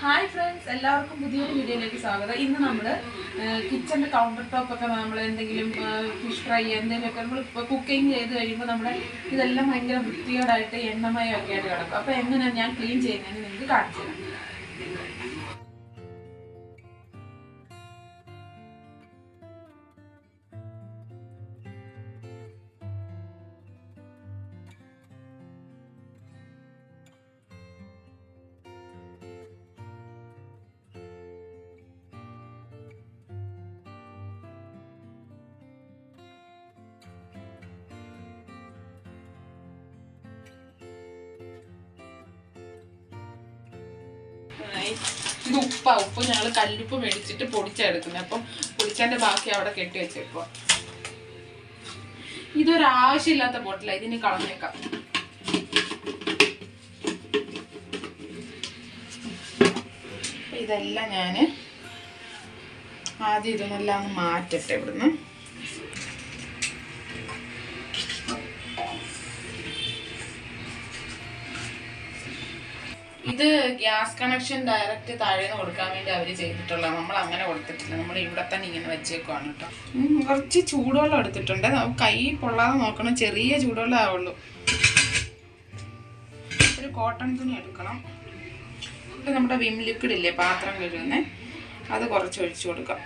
Hi friends, എല്ലാവർക്കും പുതിയൊരു വീഡിയോയിലേക്ക് സ്വാഗതം. ഇന്ന് നമ്മൾ കിച്ചണിൻ്റെ കൗണ്ടർ ടോപ്പൊക്കെ നമ്മൾ എന്തെങ്കിലും ഫിഷ് ഫ്രൈ എന്തെങ്കിലുമൊക്കെ നമ്മൾ ഇപ്പോൾ കുക്കിംഗ് ചെയ്ത് കഴിയുമ്പോൾ നമ്മുടെ ഇതെല്ലാം ഭയങ്കര വൃത്തിയോടായിട്ട് എണ്ണമയമൊക്കെ ആയിട്ട് കിടക്കും. അപ്പോൾ എങ്ങനെയാണ് ഞാൻ ക്ലീൻ ചെയ്യുന്നതെന്ന് നിങ്ങൾക്ക് കാണിച്ചു തരാം. ഇത് ഉപ്പ് ഞങ്ങൾ കല്ലുപ്പ് മേടിച്ചിട്ട് പൊടിച്ചെടുക്കുന്നത്. അപ്പം പൊടിച്ചതിൻ്റെ ബാക്കി അവിടെ കെട്ടി വെച്ചേക്കുക. ഇതൊരാവശ്യമില്ലാത്ത ബോട്ടിലാണ്, ഇതിന് കളഞ്ഞേക്കാം. ഇതെല്ലാം ഞാൻ ആദ്യം ഇതൊന്നെല്ലാം ഒന്ന് മാറ്റട്ടെ ഇവിടുന്ന്. ഇത് ഗ്യാസ് കണക്ഷൻ ഡയറക്റ്റ് താഴേന്ന് കൊടുക്കാൻ വേണ്ടി അവർ ചെയ്തിട്ടുള്ള, നമ്മൾ അങ്ങനെ കൊടുത്തിട്ടില്ല. നമ്മൾ ഇവിടെ തന്നെ ഇങ്ങനെ വെച്ചേക്കുവാണ് കേട്ടോ. കുറച്ച് ചൂടുവെള്ളം എടുത്തിട്ടുണ്ട്. കൈ പൊള്ളാതെ നോക്കണം, ചെറിയ ചൂടുവെള്ളം ആവുള്ളൂ. ഒരു കോട്ടൺ തുണി എടുക്കണം. എന്നിട്ട് നമ്മുടെ വിം ലിക്വിഡ് ഇല്ലേ പാത്രം കഴുകുന്നത്, അത് കുറച്ച് ഒഴിച്ചു കൊടുക്കാം.